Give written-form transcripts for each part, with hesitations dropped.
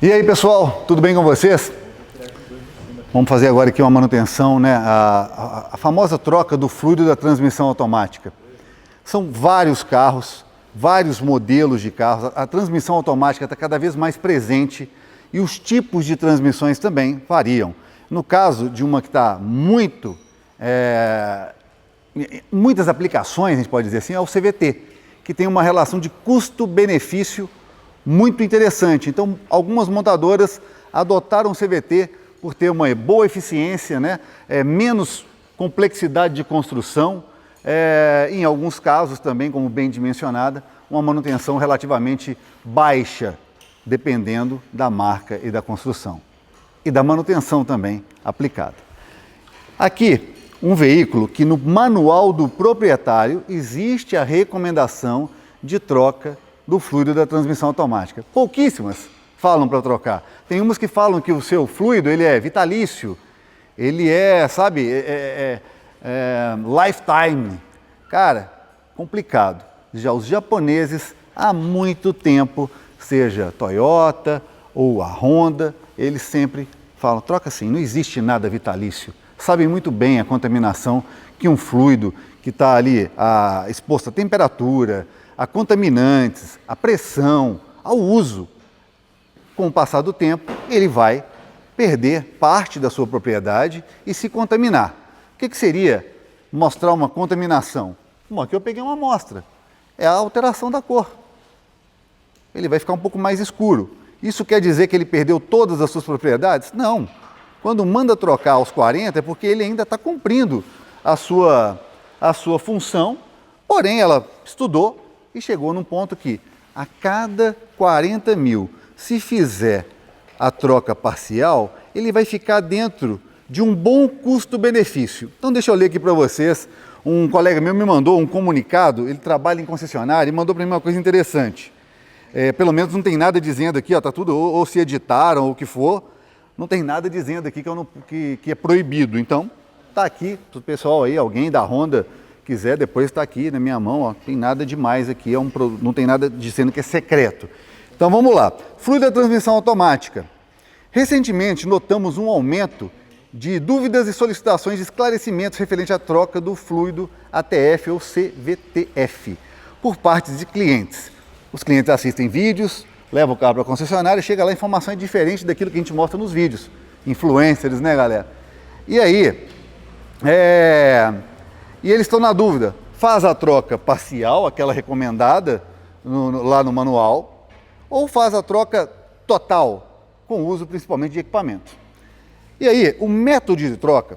E aí, pessoal, tudo bem com vocês? Vamos fazer agora aqui uma manutenção, né? A famosa troca do fluido da transmissão automática. São vários carros, vários modelos de carros. A transmissão automática está cada vez mais presente e os tipos de transmissões também variam. No caso de uma que está muitas aplicações, a gente pode dizer assim, é o CVT, que tem uma relação de custo-benefício muito interessante. Então, algumas montadoras adotaram o CVT por ter uma boa eficiência, né? Menos complexidade de construção, em alguns casos também, como bem dimensionada, uma manutenção relativamente baixa, dependendo da marca e da construção. E da manutenção também aplicada. Aqui, um veículo que no manual do proprietário existe a recomendação de troca do fluido da transmissão automática. Pouquíssimas falam para trocar. Tem umas que falam que o seu fluido ele é vitalício, ele é, sabe, lifetime. Cara, complicado. Já os japoneses, há muito tempo, seja Toyota ou a Honda, eles sempre falam, troca assim, não existe nada vitalício. Sabem muito bem a contaminação que um fluido que está ali exposto à temperatura, a contaminantes, a pressão, ao uso. Com o passar do tempo, ele vai perder parte da sua propriedade e se contaminar. O que seria mostrar uma contaminação? Bom, aqui eu peguei uma amostra. É a alteração da cor. Ele vai ficar um pouco mais escuro. Isso quer dizer que ele perdeu todas as suas propriedades? Não. Quando manda trocar aos 40 é porque ele ainda está cumprindo a sua função, porém ela estudou e chegou num ponto que a cada 40 mil, se fizer a troca parcial, ele vai ficar dentro de um bom custo-benefício. Então deixa eu ler aqui para vocês, um colega meu me mandou um comunicado, ele trabalha em concessionária e mandou para mim uma coisa interessante. Pelo menos não tem nada dizendo aqui, está tudo, ou se editaram ou o que for, não tem nada dizendo aqui que é proibido. Então, está aqui, o pessoal aí, alguém da Honda quiser, depois está aqui na minha mão, ó, tem nada demais aqui, não tem nada dizendo que é secreto. Então vamos lá, fluido da transmissão automática. Recentemente notamos um aumento de dúvidas e solicitações de esclarecimentos referente à troca do fluido ATF ou CVTF por partes de clientes. Os clientes assistem vídeos, levam o carro para a concessionária, chega lá, a informação é diferente daquilo que a gente mostra nos vídeos. Influencers, né, galera? E aí, e eles estão na dúvida, faz a troca parcial, aquela recomendada lá no manual, ou faz a troca total, com uso principalmente de equipamento. E aí, o método de troca,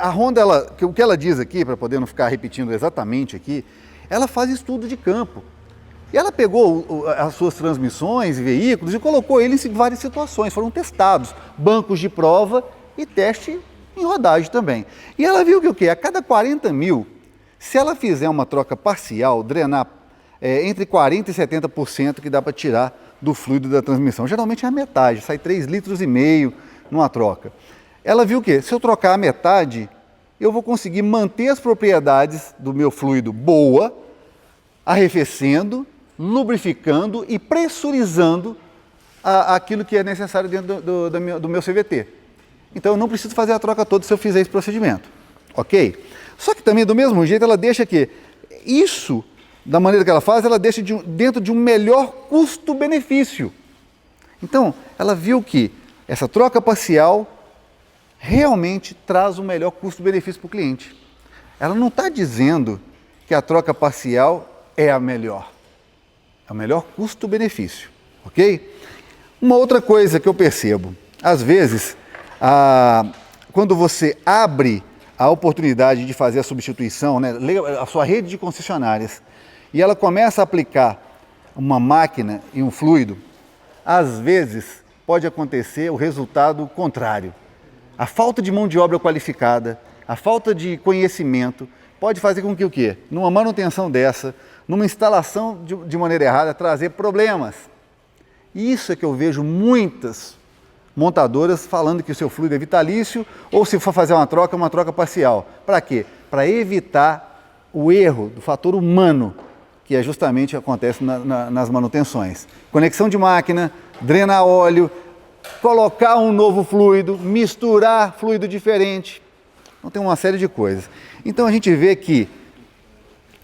a Honda, o que ela diz aqui, para poder não ficar repetindo exatamente aqui, ela faz estudo de campo. E ela pegou as suas transmissões e veículos e colocou eles em várias situações, foram testados, bancos de prova e teste em rodagem também. E ela viu que o quê? A cada 40 mil, se ela fizer uma troca parcial, drenar entre 40% e 70% que dá para tirar do fluido da transmissão. Geralmente é a metade, sai 3,5 litros numa troca. Ela viu que se eu trocar a metade, eu vou conseguir manter as propriedades do meu fluido boa, arrefecendo, lubrificando e pressurizando aquilo que é necessário dentro do meu CVT. Então eu não preciso fazer a troca toda se eu fizer esse procedimento, ok? Só que também do mesmo jeito ela deixa que isso, da maneira que ela faz, ela deixa dentro de um melhor custo-benefício. Então ela viu que essa troca parcial realmente traz um melhor custo-benefício para o cliente. Ela não está dizendo que a troca parcial é a melhor. É o melhor custo-benefício, ok? Uma outra coisa que eu percebo, às vezes, quando você abre a oportunidade de fazer a substituição, né, a sua rede de concessionárias, e ela começa a aplicar uma máquina e um fluido, às vezes pode acontecer o resultado contrário. A falta de mão de obra qualificada, a falta de conhecimento, pode fazer com que o quê? Numa manutenção dessa, numa instalação de maneira errada, trazer problemas. Isso é que eu vejo muitas montadoras falando que o seu fluido é vitalício, ou se for fazer uma troca parcial. Para quê? Para evitar o erro do fator humano, que é justamente acontece nas manutenções. Conexão de máquina, drenar óleo, colocar um novo fluido, misturar fluido diferente. Então tem uma série de coisas. Então a gente vê que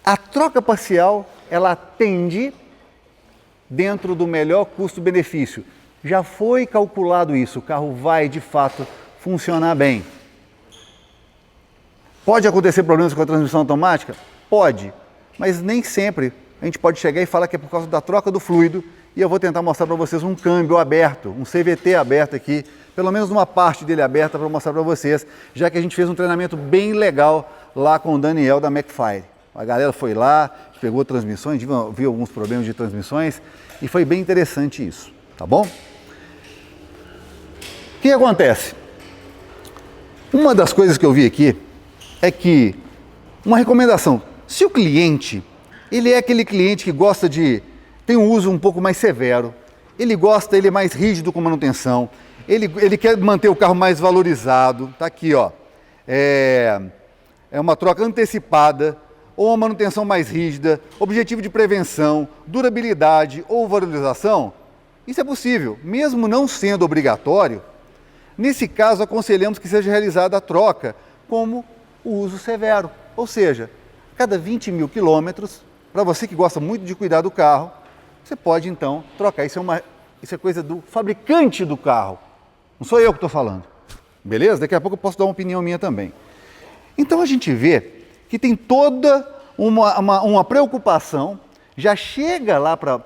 a troca parcial, ela atende dentro do melhor custo-benefício. Já foi calculado isso, o carro vai de fato funcionar bem. Pode acontecer problemas com a transmissão automática? Pode, mas nem sempre a gente pode chegar e falar que é por causa da troca do fluido, e eu vou tentar mostrar para vocês um câmbio aberto, um CVT aberto aqui, pelo menos uma parte dele aberta para mostrar para vocês, já que a gente fez um treinamento bem legal lá com o Daniel da McFire. A galera foi lá, pegou transmissões, viu alguns problemas de transmissões e foi bem interessante isso, tá bom? O que acontece? Uma das coisas que eu vi aqui é que uma recomendação, se o cliente, ele é aquele cliente que gosta de, tem um uso um pouco mais severo, ele é mais rígido com manutenção, ele quer manter o carro mais valorizado, tá aqui ó, é uma troca antecipada, ou uma manutenção mais rígida, objetivo de prevenção, durabilidade ou valorização, isso é possível, mesmo não sendo obrigatório. Nesse caso, aconselhamos que seja realizada a troca como o uso severo, ou seja, cada 20 mil quilômetros, para você que gosta muito de cuidar do carro, você pode então trocar. Isso é coisa do fabricante do carro, não sou eu que estou falando, beleza? Daqui a pouco eu posso dar uma opinião minha também. Então a gente vê que tem toda uma preocupação, já chega lá para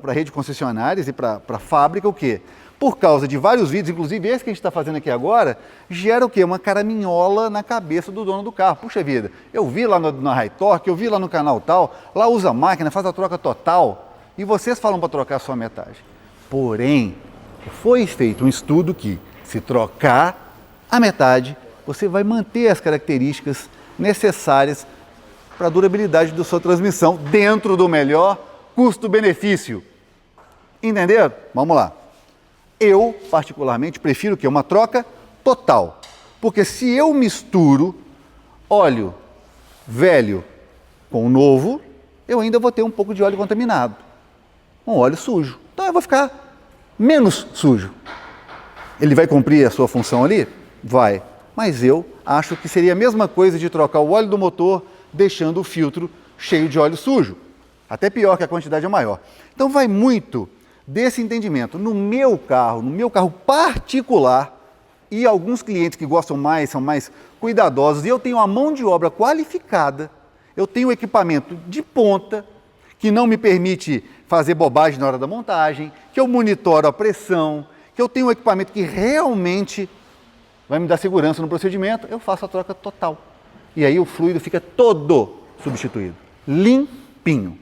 a rede de concessionárias e para a fábrica o quê? Por causa de vários vídeos, inclusive esse que a gente está fazendo aqui agora, gera o quê? Uma caraminhola na cabeça do dono do carro. Puxa vida, eu vi lá na High Torque, eu vi lá no canal tal, lá usa a máquina, faz a troca total, e vocês falam para trocar só a metade. Porém, foi feito um estudo que, se trocar a metade, você vai manter as características necessárias para a durabilidade da sua transmissão dentro do melhor custo-benefício. Entenderam? Vamos lá. Eu, particularmente, prefiro que uma troca total. Porque se eu misturo óleo velho com novo, eu ainda vou ter um pouco de óleo contaminado. Um óleo sujo. Então eu vou ficar menos sujo. Ele vai cumprir a sua função ali? Vai. Mas eu acho que seria a mesma coisa de trocar o óleo do motor deixando o filtro cheio de óleo sujo. Até pior, que a quantidade é maior. Então vai muito desse entendimento. No meu carro particular, e alguns clientes que gostam mais, são mais cuidadosos, e eu tenho a mão de obra qualificada, eu tenho equipamento de ponta, que não me permite fazer bobagem na hora da montagem, que eu monitoro a pressão, que eu tenho um equipamento que realmente vai me dar segurança no procedimento, eu faço a troca total. E aí o fluido fica todo substituído, limpinho,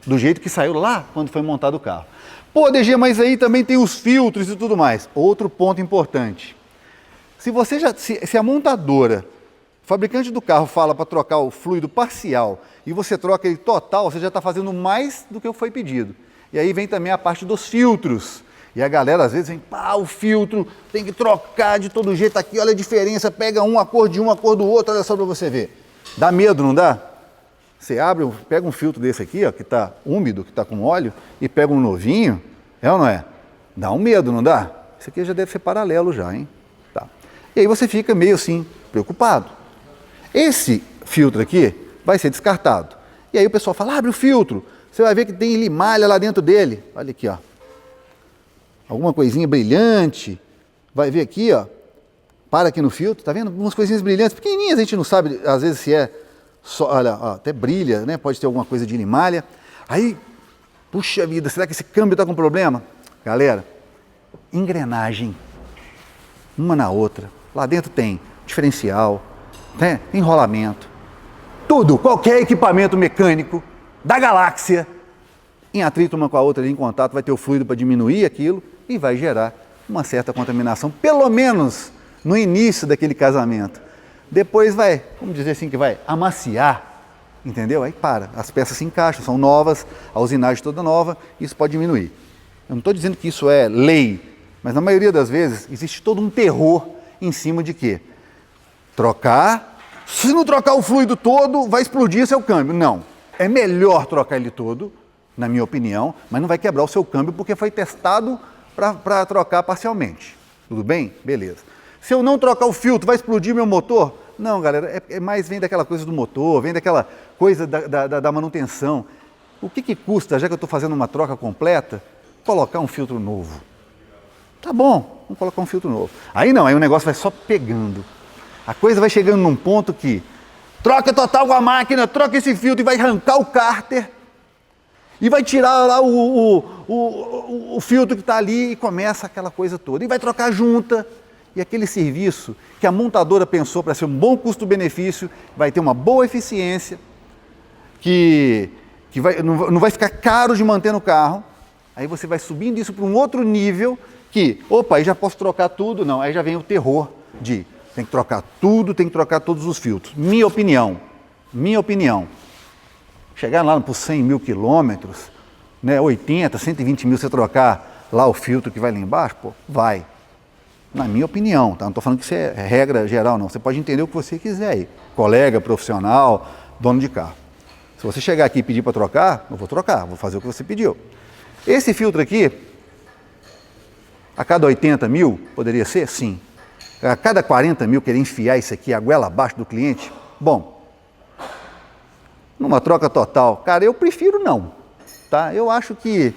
do jeito que saiu lá quando foi montado o carro. Pô, DG, mas aí também tem os filtros e tudo mais. Outro ponto importante. Se a montadora, fabricante do carro, fala para trocar o fluido parcial e você troca ele total, você já está fazendo mais do que foi pedido. E aí vem também a parte dos filtros. E a galera às vezes vem, pá, o filtro tem que trocar de todo jeito aqui, olha a diferença, pega uma cor de um, a cor do outro, olha só para você ver. Dá medo, não dá? Você pega um filtro desse aqui, ó, que está úmido, que está com óleo, e pega um novinho, é ou não é? Dá um medo, não dá? Isso aqui já deve ser paralelo já, hein? Tá. E aí você fica meio assim, preocupado. Esse filtro aqui vai ser descartado. E aí o pessoal fala, abre o filtro, você vai ver que tem limalha lá dentro dele. Olha aqui, ó. Alguma coisinha brilhante, vai ver aqui, ó, para aqui no filtro, tá vendo? Umas coisinhas brilhantes, pequenininhas, a gente não sabe, às vezes, se é só, olha, ó, até brilha, né? Pode ter alguma coisa de limalha. Aí, puxa vida, será que esse câmbio tá com problema? Galera, engrenagem, uma na outra, lá dentro tem diferencial, né? Enrolamento, tudo, qualquer equipamento mecânico da galáxia, em atrito uma com a outra, ali em contato, vai ter o fluido para diminuir aquilo e vai gerar uma certa contaminação, pelo menos no início daquele casamento. Depois vai, vamos dizer assim, que vai amaciar, entendeu? Aí para, as peças se encaixam, são novas, a usinagem toda nova, isso pode diminuir. Eu não estou dizendo que isso é lei, mas na maioria das vezes existe todo um terror em cima de quê? Trocar, se não trocar o fluido todo, vai explodir seu câmbio. Não, é melhor trocar ele todo, na minha opinião, mas não vai quebrar o seu câmbio porque foi testado para trocar parcialmente. Tudo bem? Beleza. Se eu não trocar o filtro, vai explodir meu motor? Não, galera, mais vem daquela coisa do motor, vem daquela coisa da manutenção. O que custa, já que eu estou fazendo uma troca completa, colocar um filtro novo? Tá bom, vamos colocar um filtro novo. Aí não, aí o negócio vai só pegando. A coisa vai chegando num ponto que troca total com a máquina, troca esse filtro e vai arrancar o cárter e vai tirar lá o filtro que está ali e começa aquela coisa toda. E vai trocar a junta e aquele serviço que a montadora pensou para ser um bom custo-benefício, vai ter uma boa eficiência, que não vai ficar caro de manter no carro. Aí você vai subindo isso para um outro nível que, opa, aí já posso trocar tudo. Não, aí já vem o terror de tem que trocar tudo, tem que trocar todos os filtros. Minha opinião. Chegar lá por 100 mil quilômetros, né, 80, 120 mil, você trocar lá o filtro que vai lá embaixo, pô, vai. Na minha opinião, tá? Não estou falando que isso é regra geral, não. Você pode entender o que você quiser aí. Colega, profissional, dono de carro. Se você chegar aqui e pedir para trocar, eu vou trocar, vou fazer o que você pediu. Esse filtro aqui, a cada 80 mil, poderia ser? Sim. A cada 40 mil, querer enfiar isso aqui, a goela abaixo do cliente? Bom, numa troca total, cara, eu prefiro não, tá? Eu acho que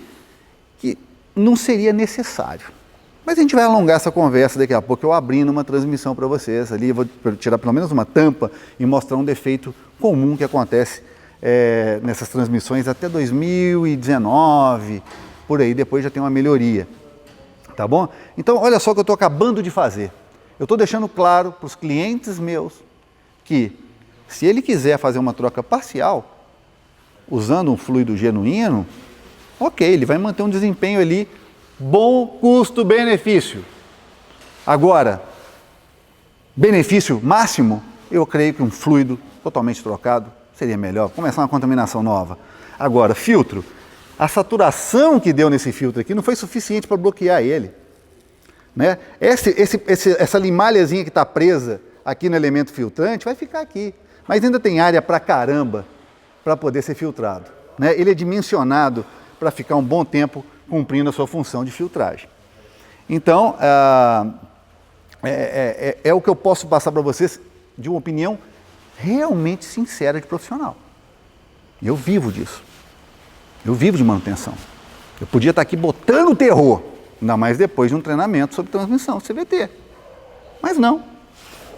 não seria necessário. Mas a gente vai alongar essa conversa daqui a pouco, eu abrindo uma transmissão para vocês ali, eu vou tirar pelo menos uma tampa e mostrar um defeito comum que acontece nessas transmissões até 2019, por aí, depois já tem uma melhoria, tá bom? Então, olha só o que eu estou acabando de fazer. Eu estou deixando claro para os clientes meus que, se ele quiser fazer uma troca parcial, usando um fluido genuíno, ok, ele vai manter um desempenho ali, bom custo-benefício. Agora, benefício máximo, eu creio que um fluido totalmente trocado seria melhor, começar uma contaminação nova. Agora, filtro, a saturação que deu nesse filtro aqui não foi suficiente para bloquear ele. Né? Essa limalhazinha que está presa aqui no elemento filtrante vai ficar aqui, mas ainda tem área pra caramba para poder ser filtrado. Né? Ele é dimensionado para ficar um bom tempo cumprindo a sua função de filtragem. Então, é o que eu posso passar para vocês de uma opinião realmente sincera de profissional. Eu vivo disso. Eu vivo de manutenção. Eu podia estar aqui botando terror, ainda mais depois de um treinamento sobre transmissão CVT. Mas não.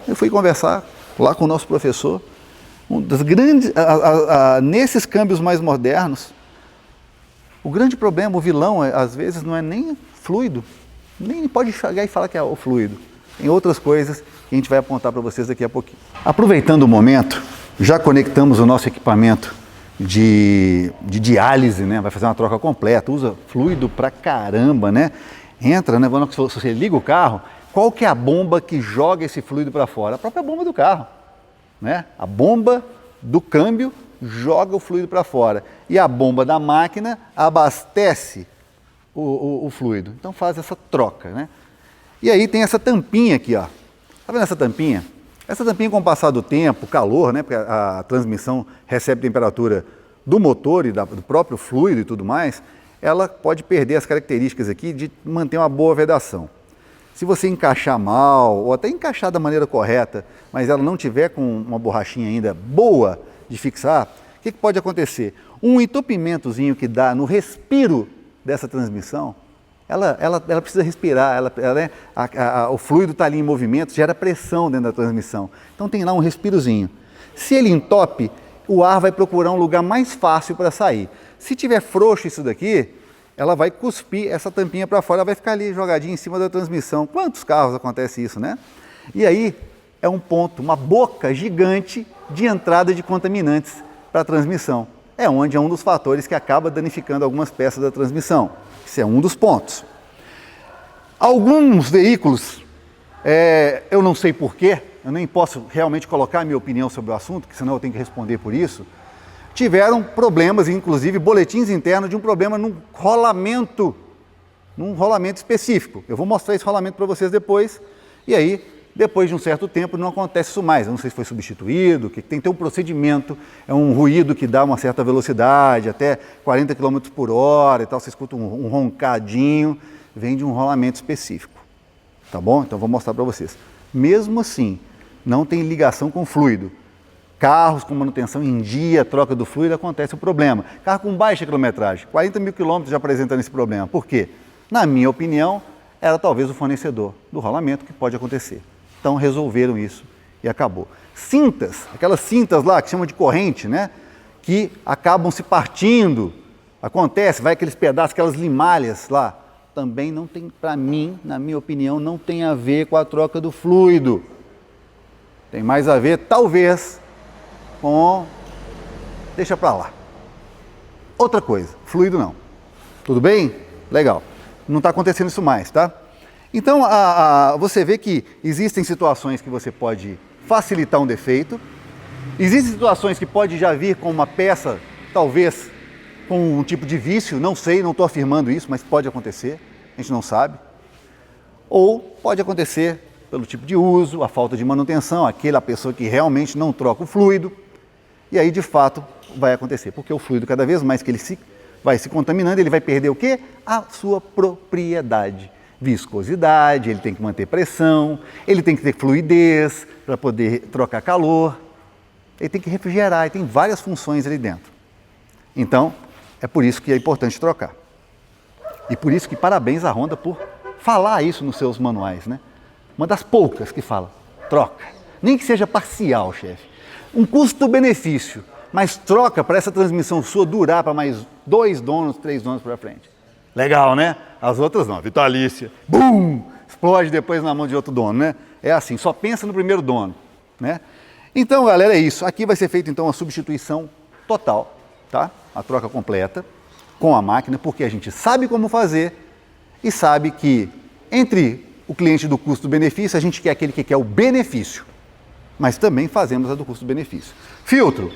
Eu fui conversar lá com o nosso professor, um das grandes, nesses câmbios mais modernos, o grande problema, o vilão, às vezes, não é nem fluido, nem pode chegar e falar que é o fluido. Tem outras coisas que a gente vai apontar para vocês daqui a pouquinho. Aproveitando o momento, já conectamos o nosso equipamento de diálise, né? Vai fazer uma troca completa, usa fluido pra caramba, né? Entra, né? Se você liga o carro, qual que é a bomba que joga esse fluido para fora? A própria bomba do carro, né? A bomba do câmbio joga o fluido para fora e a bomba da máquina abastece o fluido. Então faz essa troca, né? E aí tem essa tampinha aqui, ó. Tá vendo essa tampinha? Essa tampinha, com o passar do tempo, calor, né? Porque a transmissão recebe temperatura do motor e do próprio fluido e tudo mais, ela pode perder as características aqui de manter uma boa vedação. Se você encaixar mal, ou até encaixar da maneira correta, mas ela não tiver com uma borrachinha ainda boa de fixar, o que pode acontecer? Um entupimentozinho que dá no respiro dessa transmissão, ela precisa respirar, o fluido está ali em movimento, gera pressão dentro da transmissão. Então tem lá um respirozinho. Se ele entope, o ar vai procurar um lugar mais fácil para sair. Se tiver frouxo isso daqui, ela vai cuspir essa tampinha para fora, ela vai ficar ali jogadinha em cima da transmissão. Quantos carros acontece isso, né? E aí é um ponto, uma boca gigante de entrada de contaminantes para a transmissão. É onde é um dos fatores que acaba danificando algumas peças da transmissão. Esse é um dos pontos. Alguns veículos, eu não sei porquê, eu nem posso realmente colocar a minha opinião sobre o assunto, porque senão eu tenho que responder por isso, tiveram problemas, inclusive boletins internos de um problema num rolamento específico. Eu vou mostrar esse rolamento para vocês depois, e aí Depois de um certo tempo não acontece isso mais. Eu não sei se foi substituído, que tem que ter um procedimento, é um ruído que dá uma certa velocidade, até 40 km por hora e tal, você escuta um roncadinho, vem de um rolamento específico, tá bom? Então vou mostrar para vocês. Mesmo assim, não tem ligação com fluido. Carros com manutenção em dia, troca do fluido, acontece o problema. Carro com baixa quilometragem, 40 mil quilômetros já apresentando esse problema. Por quê? Na minha opinião, era talvez o fornecedor do rolamento que pode acontecer. Então resolveram isso e acabou. Cintas, aquelas cintas lá que chamam de corrente, né? Que acabam se partindo. Acontece, vai aqueles pedaços, aquelas limalhas lá. Também não tem, para mim, na minha opinião, não tem a ver com a troca do fluido. Tem mais a ver, talvez, com... Deixa para lá. Outra coisa, fluido não. Tudo bem? Legal. Não está acontecendo isso mais, tá? Então, você vê que existem situações que você pode facilitar um defeito, existem situações que pode já vir com uma peça, talvez com um tipo de vício, não sei, não estou afirmando isso, mas pode acontecer, a gente não sabe. Ou pode acontecer pelo tipo de uso, a falta de manutenção, aquela pessoa que realmente não troca o fluido, e aí de fato vai acontecer, porque o fluido cada vez mais que ele vai se contaminando, ele vai perder o quê? A sua propriedade. Viscosidade, ele tem que manter pressão, ele tem que ter fluidez para poder trocar calor, ele tem que refrigerar, ele tem várias funções ali dentro. Então, é por isso que é importante trocar. E por isso que parabéns à Honda por falar isso nos seus manuais, né? Uma das poucas que fala, troca. Nem que seja parcial, chefe. Um custo-benefício, mas troca para essa transmissão sua durar para mais 2 donos, 3 donos para frente. Legal, né? As outras não, vitalícia, bum, explode depois na mão de outro dono, né? É assim, só pensa no primeiro dono, né? Então, galera, é isso. Aqui vai ser feita então a substituição total, tá? A troca completa com a máquina, porque a gente sabe como fazer e sabe que entre o cliente do custo-benefício, a gente quer aquele que quer o benefício, mas também fazemos a do custo-benefício. Filtro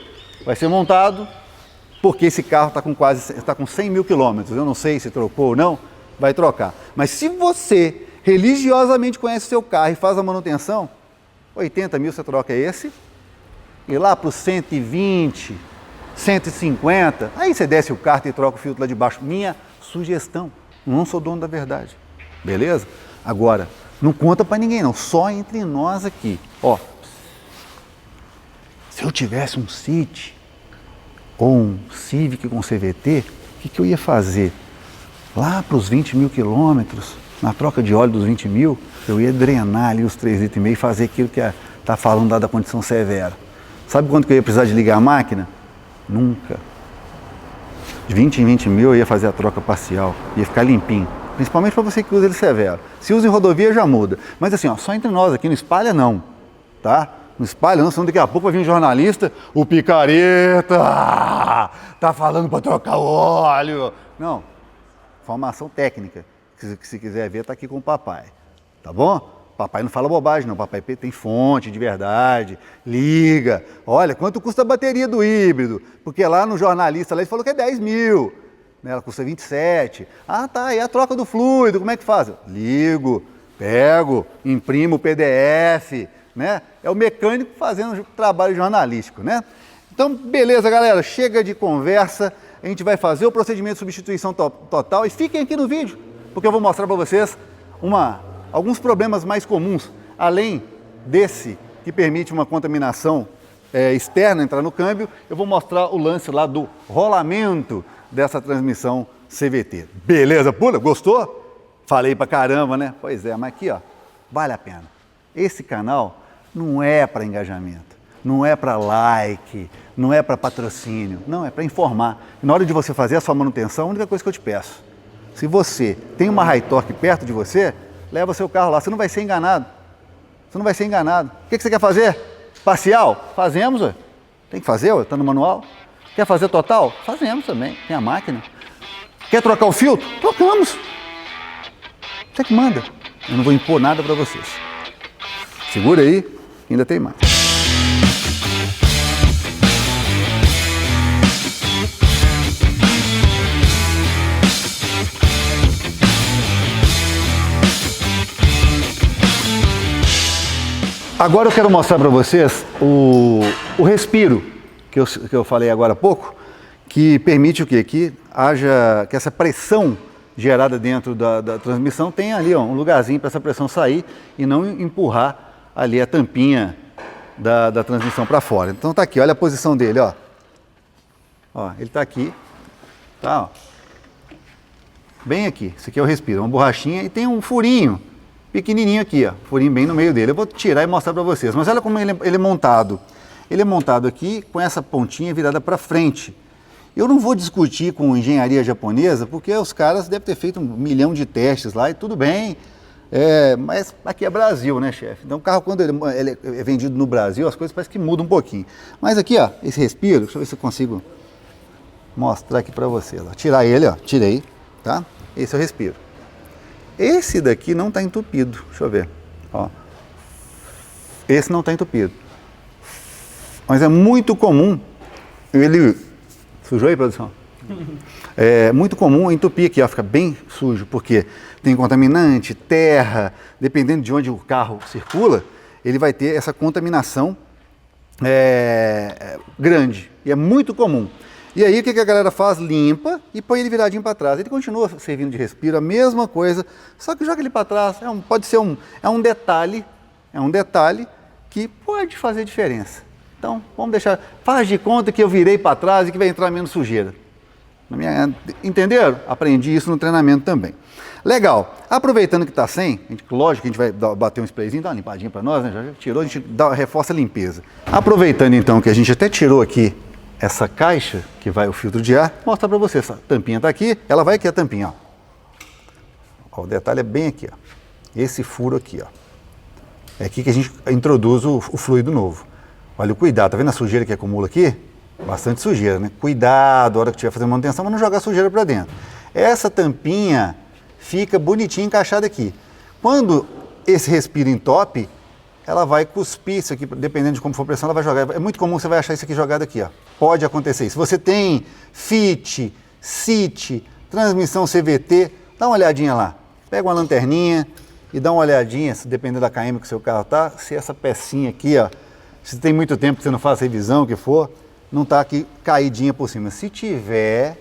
vai ser montado, porque esse carro está com 100 mil quilômetros, eu não sei se trocou ou não, vai trocar. Mas se você religiosamente conhece o seu carro e faz a manutenção, 80 mil você troca esse, e lá para os 120, 150, aí você desce o carro e troca o filtro lá de baixo. Minha sugestão, não sou dono da verdade, beleza? Agora, não conta para ninguém não, só entre nós aqui. Ó, se eu tivesse um City ou um Civic com CVT, o que eu ia fazer? Lá para os 20 mil quilômetros, na troca de óleo dos 20 mil, eu ia drenar ali os 3,5 litros e fazer aquilo que está falando lá da condição severa. Sabe quanto que eu ia precisar de ligar a máquina? Nunca. De 20 em 20 mil eu ia fazer a troca parcial, ia ficar limpinho. Principalmente para você que usa ele severo. Se usa em rodovia já muda. Mas assim, ó, só entre nós aqui, não espalha não, tá? Não espalha não, senão daqui a pouco vai vir um jornalista, o picareta, tá falando para trocar o óleo. Não, formação técnica, que se quiser ver, tá aqui com o papai, tá bom? Papai não fala bobagem não, papai tem fonte de verdade, liga, olha, quanto custa a bateria do híbrido? Porque lá no jornalista, lá ele falou que é 10 mil, né? Ela custa 27. Ah tá, e a troca do fluido, como é que faz? Ligo, pego, imprimo o PDF, né? É o mecânico fazendo trabalho jornalístico, né? Então, beleza, galera, chega de conversa, a gente vai fazer o procedimento de substituição total e fiquem aqui no vídeo, porque eu vou mostrar para vocês alguns problemas mais comuns, além desse que permite uma contaminação externa entrar no câmbio, eu vou mostrar o lance lá do rolamento dessa transmissão CVT. Beleza, pula? Gostou? Falei pra caramba, né? Pois é, mas aqui, ó, vale a pena. Esse canal não é para engajamento, não é para like, não é para patrocínio, não, é para informar. Na hora de você fazer a sua manutenção, a única coisa que eu te peço, se você tem uma Hi-Torque perto de você, leva seu carro lá, você não vai ser enganado. Você não vai ser enganado. O que você quer fazer? Parcial? Fazemos, ué. Tem que fazer, ué, tá no manual. Quer fazer total? Fazemos também, tem a máquina. Quer trocar o filtro? Trocamos. Você que manda. Eu não vou impor nada para vocês. Segura aí, ainda tem mais. Agora eu quero mostrar para vocês o respiro que eu falei agora há pouco, que permite o quê? Que essa pressão gerada dentro da transmissão tenha ali ó, um lugarzinho para essa pressão sair e não empurrar ali a tampinha da transmissão para fora. Então tá aqui, olha a posição dele, ó. Ó, ele tá aqui, tá, ó. Bem aqui, isso aqui é o respiro, uma borrachinha e tem um furinho pequenininho aqui, ó, furinho bem no meio dele. Eu vou tirar e mostrar para vocês, mas olha como ele é montado. Ele é montado aqui com essa pontinha virada para frente. Eu não vou discutir com engenharia japonesa, porque os caras devem ter feito 1 milhão de testes lá e tudo bem, mas aqui é Brasil, né, chefe? Então o carro, quando ele é vendido no Brasil, as coisas parecem que mudam um pouquinho. Mas aqui, ó, esse respiro, deixa eu ver se eu consigo mostrar aqui para vocês. Ó. Tirar ele, ó, tirei, tá? Esse é o respiro. Esse daqui não está entupido, deixa eu ver, ó. Esse não está entupido. Mas é muito comum, ele... Sujou aí, produção? É muito comum entupir aqui, ó, fica bem sujo, porque tem contaminante, terra, dependendo de onde o carro circula, ele vai ter essa contaminação grande, e é muito comum. E aí o que a galera faz? Limpa e põe ele viradinho para trás. Ele continua servindo de respiro, a mesma coisa, só que joga ele para trás. Pode ser um detalhe que pode fazer diferença. Então, vamos deixar, faz de conta que eu virei para trás e que vai entrar menos sujeira. Entenderam? Aprendi isso no treinamento também. Legal. Aproveitando que está sem, lógico que a gente vai bater um sprayzinho, dá uma limpadinha para nós, né? Já tirou, a gente reforça a limpeza. Aproveitando então que a gente até tirou aqui essa caixa, que vai o filtro de ar, vou mostrar para você. Essa tampinha está aqui, ela vai aqui a tampinha, ó. O detalhe é bem aqui, ó. Esse furo aqui, ó. É aqui que a gente introduz o fluido novo. Olha o cuidado, tá vendo a sujeira que acumula aqui? Bastante sujeira, né? Cuidado, a hora que estiver fazendo manutenção, mas não jogar sujeira para dentro. Essa tampinha fica bonitinha encaixada aqui. Quando esse respiro entope, ela vai cuspir isso aqui, dependendo de como for a pressão, ela vai jogar. É muito comum você vai achar isso aqui jogado aqui, ó. Pode acontecer isso. Se você tem FIT, CIT, transmissão CVT, dá uma olhadinha lá. Pega uma lanterninha e dá uma olhadinha, dependendo da KM que o seu carro tá, se essa pecinha aqui, ó, se tem muito tempo que você não faz revisão, o que for, não está aqui caidinha por cima. Se tiver,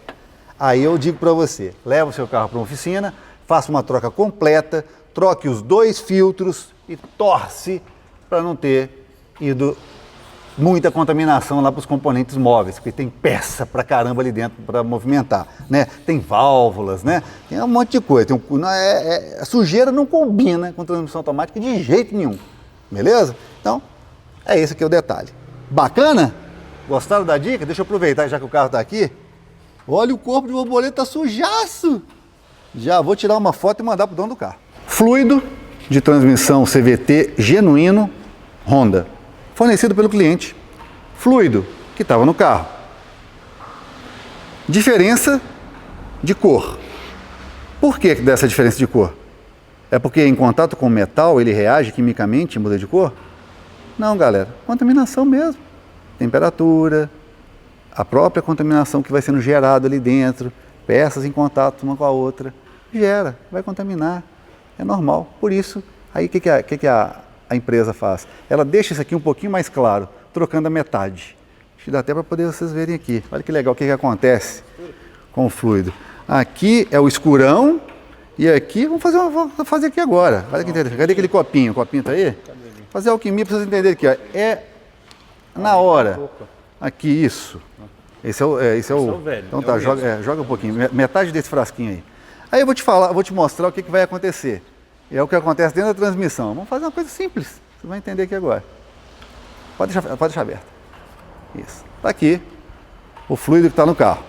aí eu digo para você, leva o seu carro para uma oficina, faça uma troca completa, troque os 2 filtros e torce para não ter ido muita contaminação lá para os componentes móveis, porque tem peça pra caramba ali dentro para movimentar, né? Tem válvulas, né? Tem um monte de coisa. A sujeira não combina com transmissão automática de jeito nenhum, beleza? Então, é esse aqui o detalhe. Bacana? Gostaram da dica? Deixa eu aproveitar, já que o carro está aqui. Olha, o corpo de borboleta tá sujaço. Já vou tirar uma foto e mandar pro dono do carro. Fluido de transmissão CVT genuíno Honda, fornecido pelo cliente. Fluido que estava no carro. Diferença de cor. Por que dessa diferença de cor? É porque em contato com o metal ele reage quimicamente e muda de cor? Não, galera, contaminação mesmo. Temperatura, a própria contaminação que vai sendo gerada ali dentro, peças em contato uma com a outra, vai contaminar, é normal. Por isso, aí o que a empresa faz? Ela deixa isso aqui um pouquinho mais claro, trocando a metade. Acho que dá até para poder vocês verem aqui. Olha que legal o que acontece com o fluido. Aqui é o escurão e aqui, vou fazer aqui agora. Olha que interessante. Cadê aquele copinho? O copinho tá aí? Fazer alquimia para vocês entenderem aqui, ó. É na hora. Aqui, isso. Esse é o velho. Então tá, joga um pouquinho, metade desse frasquinho aí. Aí eu vou te mostrar o que vai acontecer. É o que acontece dentro da transmissão. Vamos fazer uma coisa simples. Você vai entender aqui agora. Pode deixar aberto. Isso. Tá aqui o fluido que está no carro.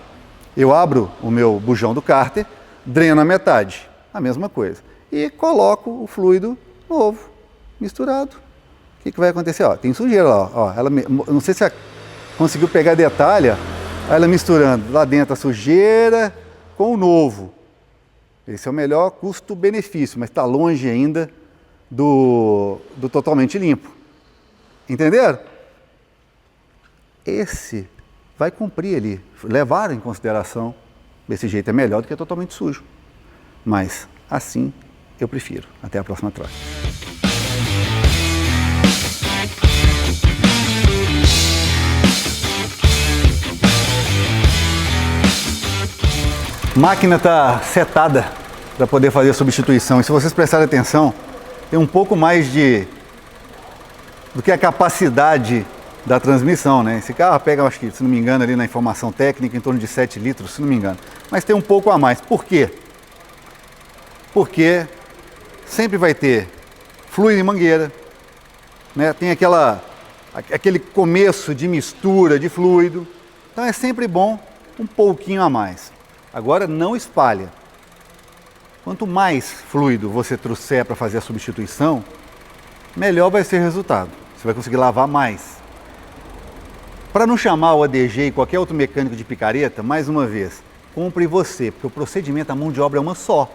Eu abro o meu bujão do cárter, dreno a metade. A mesma coisa. E coloco o fluido novo, misturado. O que vai acontecer? Ó, tem sujeira lá. Ó, não sei se conseguiu pegar detalhe. Ó, ela misturando lá dentro a sujeira com o novo. Esse é o melhor custo-benefício, mas está longe ainda do totalmente limpo. Entenderam? Esse vai cumprir ali, levar em consideração, desse jeito é melhor do que totalmente sujo. Mas assim eu prefiro. Até a próxima troca. máquina está setada para poder fazer a substituição. E se vocês prestarem atenção, tem um pouco mais do que a capacidade da transmissão, né? Esse carro pega, acho que, se não me engano, ali na informação técnica, em torno de 7 litros, se não me engano. Mas tem um pouco a mais. Por quê? Porque sempre vai ter fluido e mangueira, né? Tem aquele começo de mistura de fluido. Então é sempre bom um pouquinho a mais. Agora não espalha. Quanto mais fluido você trouxer para fazer a substituição, melhor vai ser o resultado. Você vai conseguir lavar mais. Para não chamar o ADG e qualquer outro mecânico de picareta, mais uma vez, compre você, porque o procedimento, a mão de obra é uma só.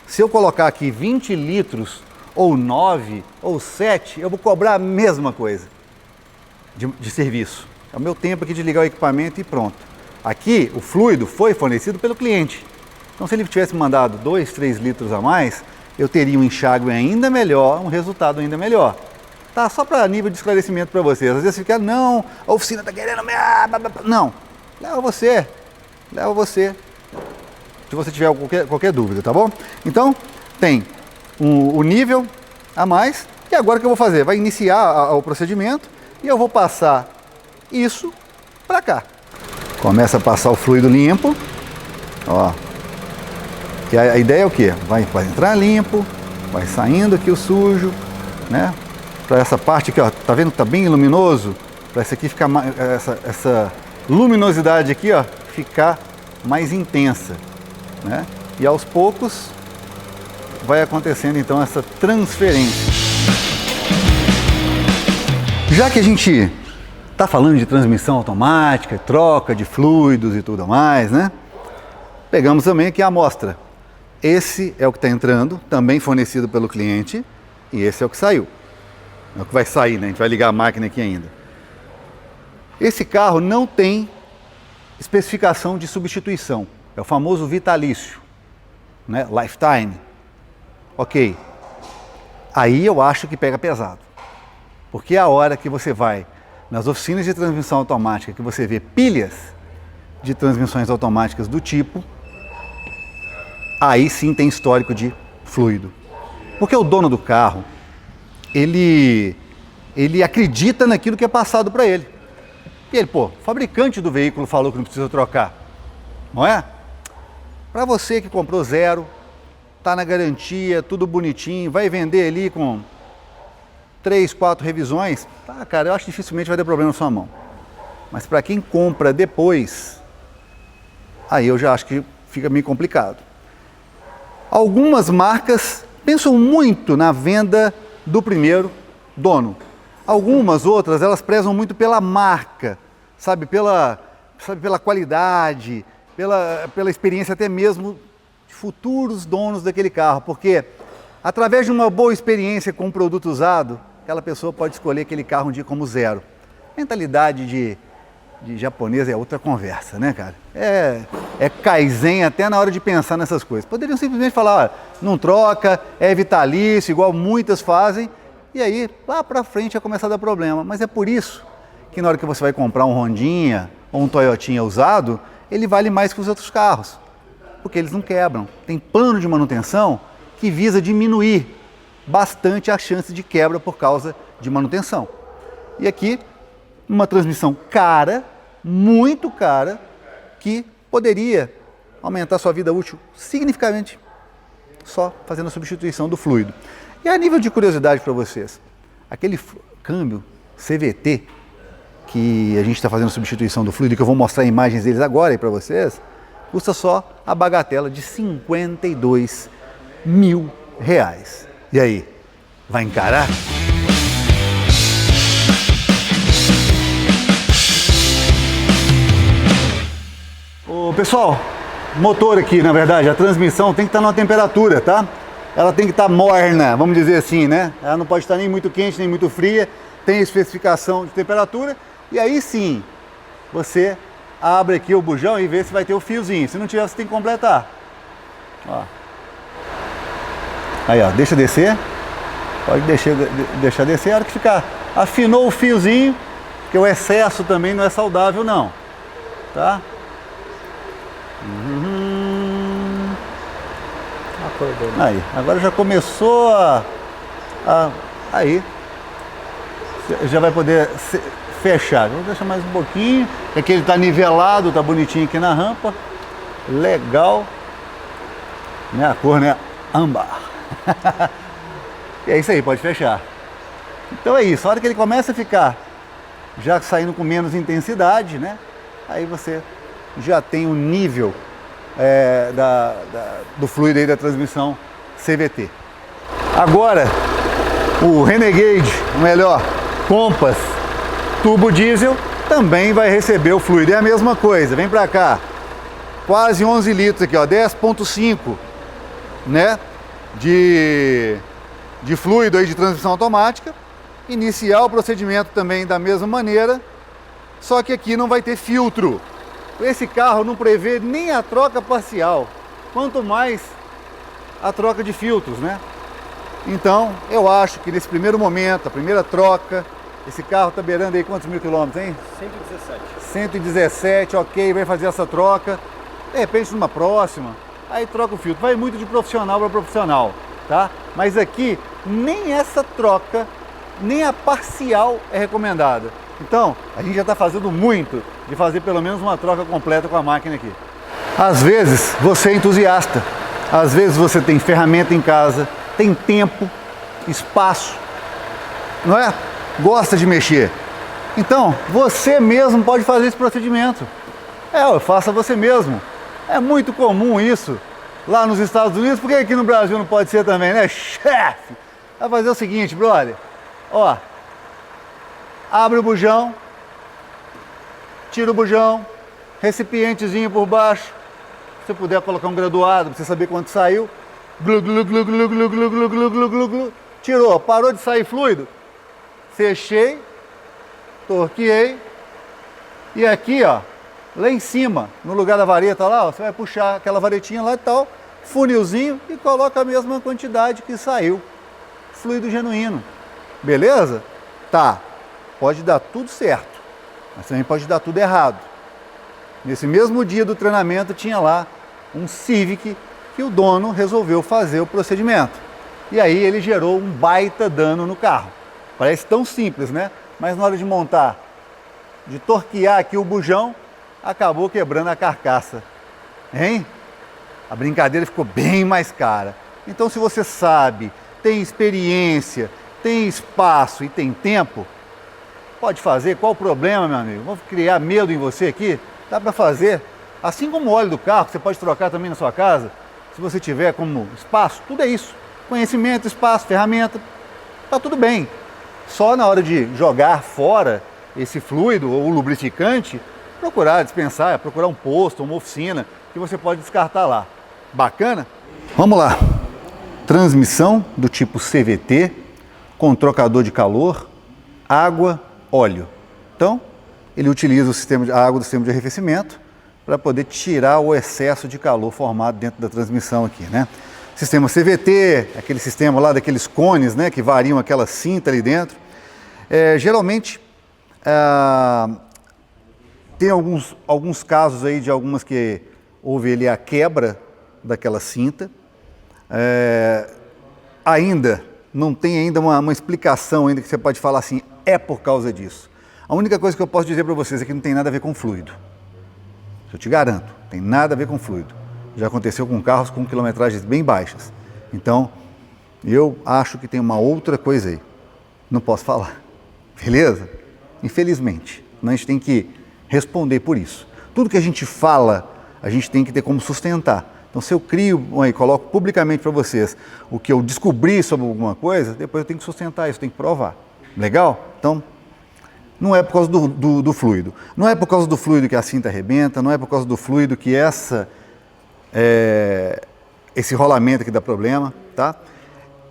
Se eu colocar aqui 20 litros, ou 9, ou 7, eu vou cobrar a mesma coisa de serviço. É o meu tempo aqui de ligar o equipamento e pronto. Aqui, o fluido foi fornecido pelo cliente. Então, se ele tivesse mandado 2, 3 litros a mais, eu teria um enxágue ainda melhor, um resultado ainda melhor. Tá? Só para nível de esclarecimento para vocês. Às vezes você fica, não, a oficina está querendo... Não, leva você. Se você tiver qualquer dúvida, tá bom? Então, tem o nível a mais. E agora o que eu vou fazer? Vai iniciar o procedimento e eu vou passar isso para cá. Começa a passar o fluido limpo. Ó. E a ideia é o quê? Vai entrar limpo, vai saindo aqui o sujo, né? Para essa parte aqui, ó, tá vendo que tá bem luminoso? Para essa aqui ficar mais, essa luminosidade aqui, ó, ficar mais intensa, né? E aos poucos vai acontecendo então essa transferência. Já que a gente tá falando de transmissão automática, troca de fluidos e tudo mais, né? Pegamos também aqui a amostra. Esse é o que está entrando, também fornecido pelo cliente, e esse é o que saiu. É o que vai sair, né? A gente vai ligar a máquina aqui ainda. Esse carro não tem especificação de substituição. É o famoso vitalício, né? Lifetime. Ok. Aí eu acho que pega pesado. Porque é a hora que você vai nas oficinas de transmissão automática, que você vê pilhas de transmissões automáticas do tipo, aí sim tem histórico de fluido. Porque o dono do carro, ele acredita naquilo que é passado para ele. E ele, o fabricante do veículo falou que não precisa trocar. Não é? Para você que comprou zero, tá na garantia, tudo bonitinho, vai vender ali com 3, 4 revisões, tá, cara, eu acho que dificilmente vai ter problema na sua mão. Mas para quem compra depois, aí eu já acho que fica meio complicado. Algumas marcas pensam muito na venda do primeiro dono. Algumas outras, elas prezam muito pela marca, sabe, pela qualidade, pela experiência até mesmo de futuros donos daquele carro, porque através de uma boa experiência com um produto usado, aquela pessoa pode escolher aquele carro um dia como zero. Mentalidade de japonês é outra conversa, né, cara? É kaizen até na hora de pensar nessas coisas. Poderiam simplesmente falar, olha, não troca, é vitalício, igual muitas fazem, e aí lá pra frente vai começar a dar problema. Mas é por isso que na hora que você vai comprar um Hondinha ou um Toyotinha usado, ele vale mais que os outros carros, porque eles não quebram. Tem plano de manutenção que visa diminuir bastante a chance de quebra por causa de manutenção. E aqui, uma transmissão cara, muito cara, que poderia aumentar sua vida útil significativamente só fazendo a substituição do fluido. E a nível de curiosidade para vocês, aquele câmbio CVT que a gente está fazendo a substituição do fluido, que eu vou mostrar imagens deles agora aí para vocês, custa só a bagatela de R$52 mil. E aí, vai encarar? Ô, pessoal, motor aqui, na verdade, a transmissão tem que estar numa temperatura, tá? Ela tem que estar morna, vamos dizer assim, né? Ela não pode estar nem muito quente, nem muito fria, tem especificação de temperatura, e aí sim, você abre aqui o bujão e vê se vai ter o fiozinho. Se não tiver, você tem que completar. Ó. Aí, ó, deixa descer. Pode deixar descer. A hora que ficar, afinou o fiozinho, porque o excesso também não é saudável, não. Tá? cor dele. Aí, agora já começou aí, já vai poder fechar. Vou deixar mais um pouquinho, que aqui ele tá nivelado, tá bonitinho aqui na rampa. Legal. Né, a cor, né? Âmbar. E é isso aí, pode fechar. Então é isso, a hora que ele começa a ficar já saindo com menos intensidade, né? Aí você já tem o nível do fluido aí da transmissão CVT. Agora, o Renegade, ou melhor, Compass turbo diesel, também vai receber o fluido. É a mesma coisa, vem pra cá. Quase 11 litros aqui, ó, 10,5, né? De fluido aí de transmissão automática. Iniciar o procedimento também da mesma maneira, só que aqui não vai ter filtro. Esse carro não prevê nem a troca parcial, quanto mais a troca de filtros, né? Então, eu acho que nesse primeiro momento, a primeira troca, esse carro tá beirando aí quantos mil quilômetros, hein? 117. 117, ok, vai fazer essa troca. De repente, numa próxima, aí troca o filtro. Vai muito de profissional para profissional, tá? Mas aqui, nem essa troca, nem a parcial é recomendada. Então, a gente já está fazendo muito de fazer pelo menos uma troca completa com a máquina aqui. Às vezes, você é entusiasta. Às vezes, você tem ferramenta em casa, tem tempo, espaço, não é? Gosta de mexer. Então, você mesmo pode fazer esse procedimento. Faça você mesmo. É muito comum isso lá nos Estados Unidos. Por que aqui no Brasil não pode ser também, né, chefe? Vai fazer o seguinte, brother. Ó, abre o bujão, tira o bujão, recipientezinho por baixo. Se você puder colocar um graduado para você saber quanto saiu. Glu, glu, glu, glu, glu, glu, glu, glu, glu, glu, glu. Tirou, parou de sair fluido. Fechei, torqueei. E aqui, ó, lá em cima, no lugar da vareta lá, ó, você vai puxar aquela varetinha lá e tal, funilzinho, e coloca a mesma quantidade que saiu. Fluido genuíno. Beleza? Tá. Pode dar tudo certo, mas também pode dar tudo errado. Nesse mesmo dia do treinamento tinha lá um Civic que o dono resolveu fazer o procedimento. E aí ele gerou um baita dano no carro. Parece tão simples, né? Mas na hora de montar, de torquear aqui o bujão, acabou quebrando a carcaça. Hein? A brincadeira ficou bem mais cara. Então, se você sabe, tem experiência, tem espaço e tem tempo, pode fazer. Qual o problema, meu amigo? Vou criar medo em você aqui? Dá para fazer. Assim como o óleo do carro, que você pode trocar também na sua casa, se você tiver como espaço, tudo é isso. Conhecimento, espaço, ferramenta, tá tudo bem. Só na hora de jogar fora esse fluido ou lubrificante, procurar dispensar, procurar um posto, uma oficina, que você pode descartar lá. Bacana? Vamos lá. Transmissão do tipo CVT, com trocador de calor, água, óleo. Então, ele utiliza o sistema de água do sistema de arrefecimento para poder tirar o excesso de calor formado dentro da transmissão aqui, né? Sistema CVT, aquele sistema lá daqueles cones, né, que variam aquela cinta ali dentro. Geralmente, tem alguns casos aí de algumas que houve ali a quebra daquela cinta. Ainda não tem ainda uma explicação ainda que você pode falar assim, é por causa disso. A única coisa que eu posso dizer para vocês é que não tem nada a ver com fluido. Eu te garanto, tem nada a ver com fluido. Já aconteceu com carros com quilometragens bem baixas. Então, eu acho que tem uma outra coisa aí. Não posso falar. Beleza? Infelizmente. A gente tem que responder por isso. Tudo que a gente fala, a gente tem que ter como sustentar. Então, se eu crio e coloco publicamente para vocês o que eu descobri sobre alguma coisa, depois eu tenho que sustentar isso, tenho que provar. Legal? Então, não é por causa do fluido. Não é por causa do fluido que a cinta arrebenta, não é por causa do fluido que esse rolamento aqui dá problema, tá?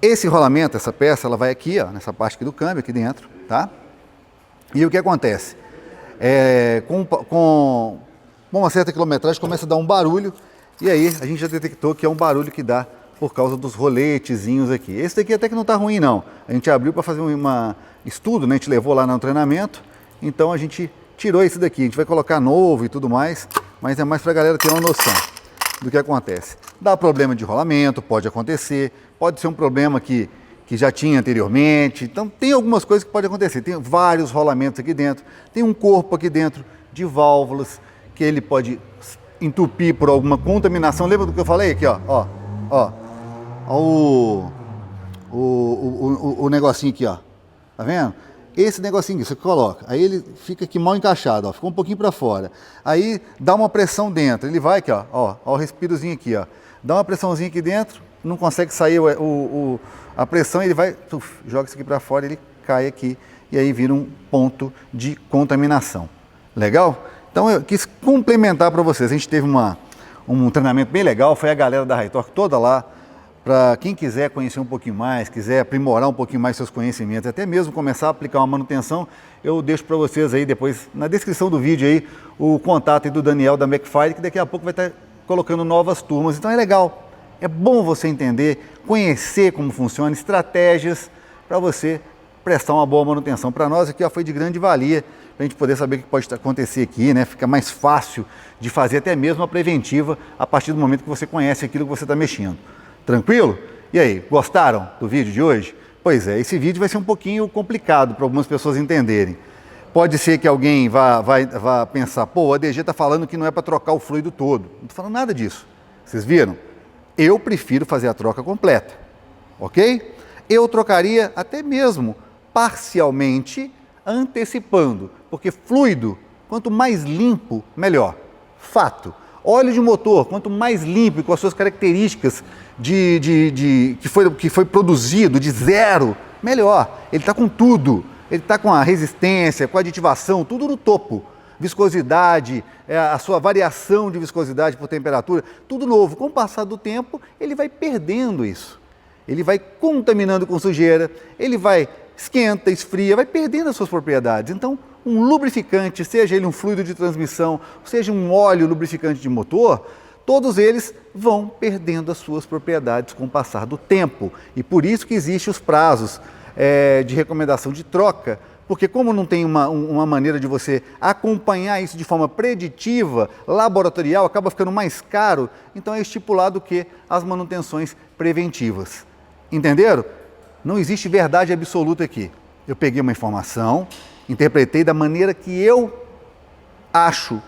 Esse rolamento, essa peça, ela vai aqui, ó, nessa parte aqui do câmbio, aqui dentro, tá? E o que acontece? Com uma certa quilometragem começa a dar um barulho, e aí a gente já detectou que é um barulho que dá por causa dos roletezinhos aqui. Esse daqui até que não tá ruim não, a gente abriu para fazer um estudo, né? A gente levou lá no treinamento, então a gente tirou esse daqui, a gente vai colocar novo e tudo mais, mas é mais para a galera ter uma noção. do que acontece. Dá problema de rolamento, pode acontecer, pode ser um problema que já tinha anteriormente, então tem algumas coisas que podem acontecer. Tem vários rolamentos aqui dentro, tem um corpo aqui dentro de válvulas que ele pode entupir por alguma contaminação. Lembra do que eu falei aqui, ó? O negocinho aqui, ó. Tá vendo? Esse negocinho que você coloca, aí ele fica aqui mal encaixado, ó, ficou um pouquinho para fora. Aí dá uma pressão dentro, ele vai aqui, ó, o respirozinho aqui, ó. Dá uma pressãozinha aqui dentro, não consegue sair a pressão, ele vai, joga isso aqui para fora, ele cai aqui e aí vira um ponto de contaminação. Legal? Então eu quis complementar para vocês. A gente teve um treinamento bem legal, foi a galera da Hi-Torque toda lá. Para quem quiser conhecer um pouquinho mais, quiser aprimorar um pouquinho mais seus conhecimentos, até mesmo começar a aplicar uma manutenção, eu deixo para vocês aí depois, na descrição do vídeo aí, o contato aí do Daniel da McFire, que daqui a pouco vai estar colocando novas turmas. Então é legal, é bom você entender, conhecer como funciona, estratégias para você prestar uma boa manutenção. Para nós aqui, ó, foi de grande valia, para a gente poder saber o que pode acontecer aqui, né? Fica mais fácil de fazer até mesmo a preventiva a partir do momento que você conhece aquilo que você está mexendo. Tranquilo? E aí, gostaram do vídeo de hoje? Pois é, esse vídeo vai ser um pouquinho complicado para algumas pessoas entenderem. Pode ser que alguém vá pensar, pô, o ADG está falando que não é para trocar o fluido todo. Não estou falando nada disso. Vocês viram? Eu prefiro fazer a troca completa, ok? Eu trocaria até mesmo parcialmente antecipando, porque fluido, quanto mais limpo, melhor. Fato. Óleo de motor, quanto mais limpo e com as suas características que foi produzido de zero, melhor. Ele está com tudo. Ele está com a resistência, com a aditivação, tudo no topo. Viscosidade, a sua variação de viscosidade por temperatura, tudo novo. Com o passar do tempo, ele vai perdendo isso. Ele vai contaminando com sujeira, ele vai esquenta, esfria, vai perdendo as suas propriedades. Então, um lubrificante, seja ele um fluido de transmissão, seja um óleo lubrificante de motor, todos eles vão perdendo as suas propriedades com o passar do tempo. E por isso que existem os prazos de recomendação de troca, porque como não tem uma maneira de você acompanhar isso de forma preditiva, laboratorial, acaba ficando mais caro, então é estipulado que as manutenções preventivas. Entenderam? Não existe verdade absoluta aqui. Eu peguei uma informação, interpretei da maneira que eu acho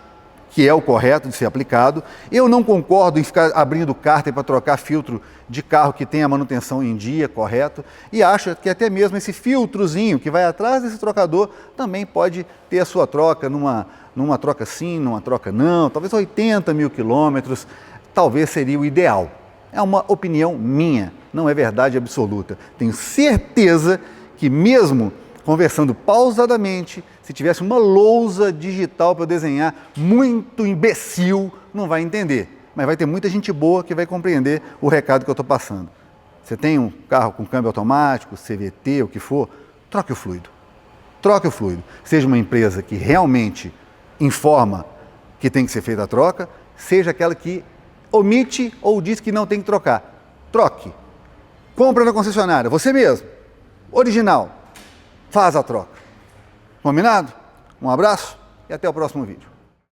que é o correto de ser aplicado. Eu não concordo em ficar abrindo cárter para trocar filtro de carro que tem a manutenção em dia, correto? E acho que até mesmo esse filtrozinho que vai atrás desse trocador também pode ter a sua troca numa troca sim, numa troca não, talvez 80 mil quilômetros, talvez seria o ideal. É uma opinião minha, não é verdade absoluta. Tenho certeza que mesmo conversando pausadamente, se tivesse uma lousa digital para eu desenhar, muito imbecil não vai entender. Mas vai ter muita gente boa que vai compreender o recado que eu estou passando. Você tem um carro com câmbio automático, CVT, o que for, troque o fluido. Troque o fluido. Seja uma empresa que realmente informa que tem que ser feita a troca, seja aquela que omite ou diz que não tem que trocar. Troque. Compra na concessionária, você mesmo, original. Faz a troca. Combinado? Um abraço e até o próximo vídeo.